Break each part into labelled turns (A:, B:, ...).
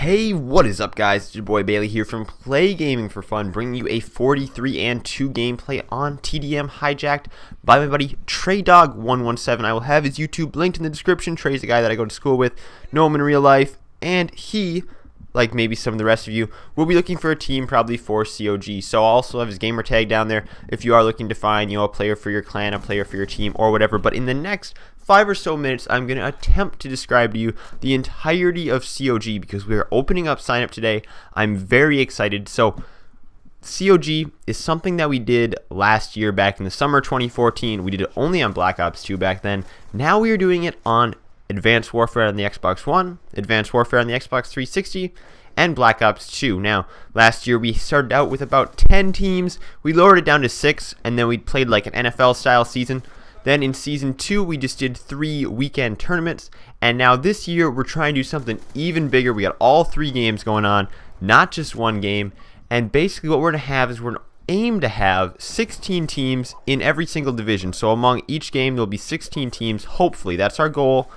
A: Hey, what is up, guys? It's your boy Bailey here from Play Gaming for Fun, bringing you a 43-2 gameplay on TDM hijacked by my buddy Trey 117. I will have his YouTube linked in the description. Trey's the guy that I go to school with, know him in real life, and he, like maybe some of the rest of you, will be looking for a team probably for COG. So I'll also have his gamer tag down there if you are looking to find, a player for your clan, a player for your team, or whatever. But in the next 5 or so minutes, I'm going to attempt to describe to you the entirety of COG because we are opening up sign up today. I'm very excited. So COG is something that we did last year back in the summer 2014. We did it only on Black Ops 2 back then. Now we are doing it on Advanced Warfare on the Xbox One, Advanced Warfare on the Xbox 360, and Black Ops 2. Now, last year we started out with about 10 teams. We lowered it down to 6, and then we played like an NFL-style season. Then in Season 2, we just did 3 weekend tournaments. And now this year, we're trying to do something even bigger. We got all 3 games going on, not just one game. And basically what we're going to have is we're going to aim to have 16 teams in every single division. So among each game, there'll be 16 teams, hopefully. That's our goal.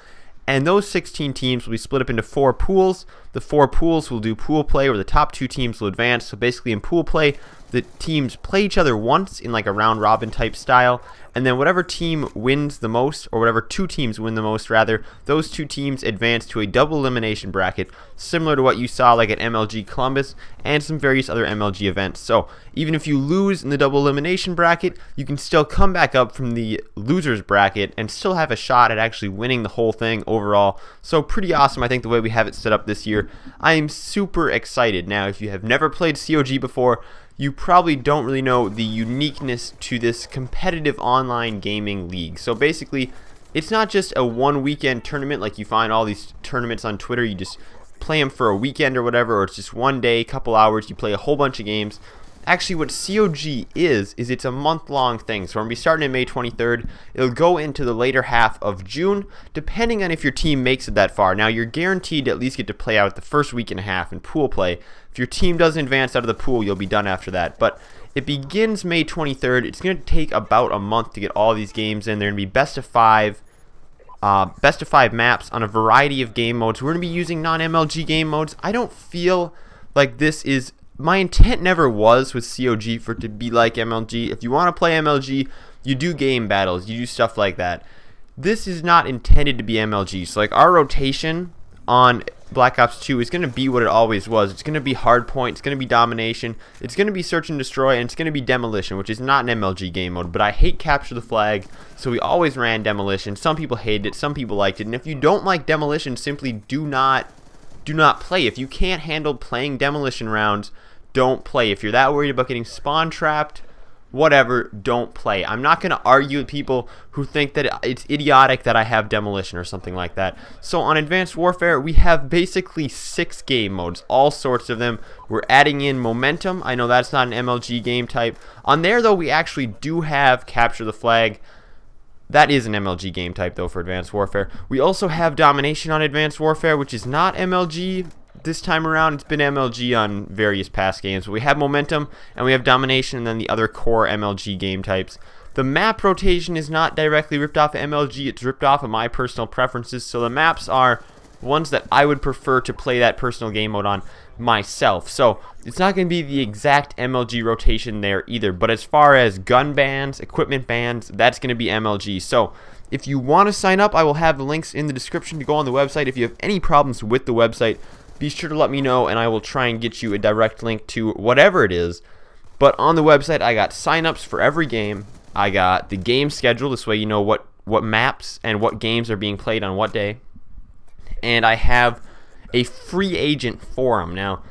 A: And those 16 teams will be split up into 4 pools. The 4 pools will do pool play where the top 2 teams will advance. So basically in pool play, the teams play each other once in like a round robin type style. And then whatever team wins the most, or whatever 2 teams win the most rather, those 2 teams advance to a double elimination bracket, similar to what you saw like at MLG Columbus and some various other MLG events. So even if you lose in the double elimination bracket, you can still come back up from the losers bracket and still have a shot at actually winning the whole thing overall. So pretty awesome, I think, the way we have it set up this year. I am super excited. Now, if you have never played COG before, you probably don't really know the uniqueness to this competitive online gaming league. So basically, it's not just a one weekend tournament like you find all these tournaments on Twitter. You just play them for a weekend or whatever, or it's just one day, couple hours, you play a whole bunch of games. Actually, what COG is it's a month-long thing. So we're going to be starting in May 23rd. It'll go into the later half of June, depending on if your team makes it that far. Now, you're guaranteed to at least get to play out the first week and a half in pool play. If your team doesn't advance out of the pool, you'll be done after that. But it begins May 23rd. It's going to take about a month to get all these games in. They're going to be best of 5 maps on a variety of game modes. We're going to be using non-MLG game modes. I don't feel like this is... My intent never was with COG for it to be like MLG. If you want to play MLG, you do game battles, you do stuff like that. This is not intended to be MLG. So like our rotation on Black Ops 2 is going to be what it always was. It's going to be hardpoint, it's going to be domination, it's going to be search and destroy, and it's going to be demolition, which is not an MLG game mode. But I hate capture the flag, so we always ran demolition. Some people hated it, some people liked it. And if you don't like demolition, simply do not play. If you can't handle playing demolition rounds, don't play. If you're that worried about getting spawn trapped, whatever, don't play. I'm not going to argue with people who think that it's idiotic that I have demolition or something like that. So on Advanced Warfare, we have basically 6 game modes, all sorts of them. We're adding in momentum. I know that's not an MLG game type. On there, though, we actually do have capture the flag. That is an MLG game type, though, for Advanced Warfare. We also have domination on Advanced Warfare, which is not MLG. This time around, it's been MLG on various past games. But we have momentum, and we have domination, and then the other core MLG game types. The map rotation is not directly ripped off of MLG. It's ripped off of my personal preferences. So the maps are ones that I would prefer to play that personal game mode on myself. So it's not going to be the exact MLG rotation there either. But as far as gun bans, equipment bans, that's going to be MLG. So if you want to sign up, I will have the links in the description to go on the website. If you have any problems with the website, be sure to let me know, and I will try and get you a direct link to whatever it is. But on the website, I got signups for every game. I got the game schedule. This way you know what maps and what games are being played on what day. And I have a free agent forum. Now,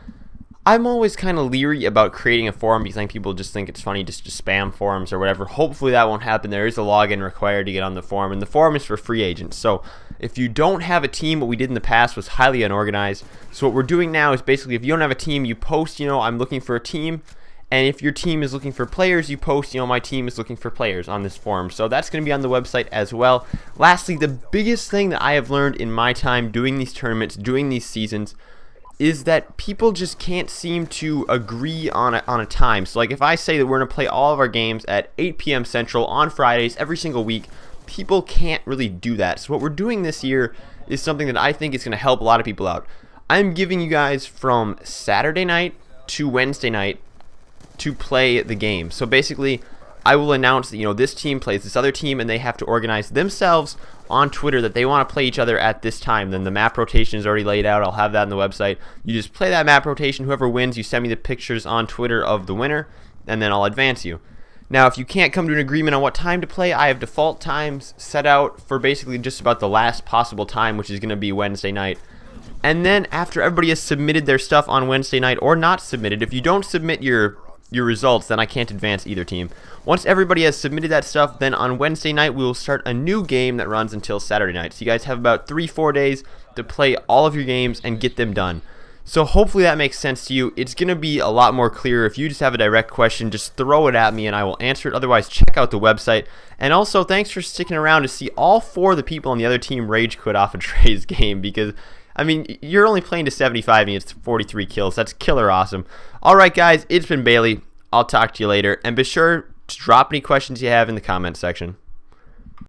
A: I'm always kind of leery about creating a forum because I think people just think it's funny just to spam forums or whatever. Hopefully that won't happen. There is a login required to get on the forum, and the forum is for free agents. So if you don't have a team, what we did in the past was highly unorganized. So what we're doing now is basically if you don't have a team, you post, I'm looking for a team. And if your team is looking for players, you post, my team is looking for players on this forum. So that's going to be on the website as well. Lastly, the biggest thing that I have learned in my time doing these tournaments, doing these seasons, is that people just can't seem to agree on a time. So like if I say that we're going to play all of our games at 8 p.m. Central on Fridays every single week, people can't really do that. So what we're doing this year is something that I think is going to help a lot of people out. I'm giving you guys from Saturday night to Wednesday night to play the game. So basically, I will announce that, this team plays this other team, and they have to organize themselves on Twitter that they want to play each other at this time. Then the map rotation is already laid out. I'll have that on the website. You just play that map rotation. Whoever wins, you send me the pictures on Twitter of the winner, and then I'll advance you. Now, if you can't come to an agreement on what time to play, I have default times set out for basically just about the last possible time, which is going to be Wednesday night. And then after everybody has submitted their stuff on Wednesday night, or not submitted, if you don't submit your results, then I can't advance either team. Once everybody has submitted that stuff, then on Wednesday night we will start a new game that runs until Saturday night. So you guys have about 3-4 days to play all of your games and get them done. So hopefully that makes sense to you. It's going to be a lot more clear. If you just have a direct question, just throw it at me and I will answer it. Otherwise, check out the website. And also, thanks for sticking around to see all 4 of the people on the other team rage quit off of Trey's game, because you're only playing to 75 and it's 43 kills. That's killer awesome. Alright guys, it's been Bailey. I'll talk to you later. And be sure to drop any questions you have in the comment section.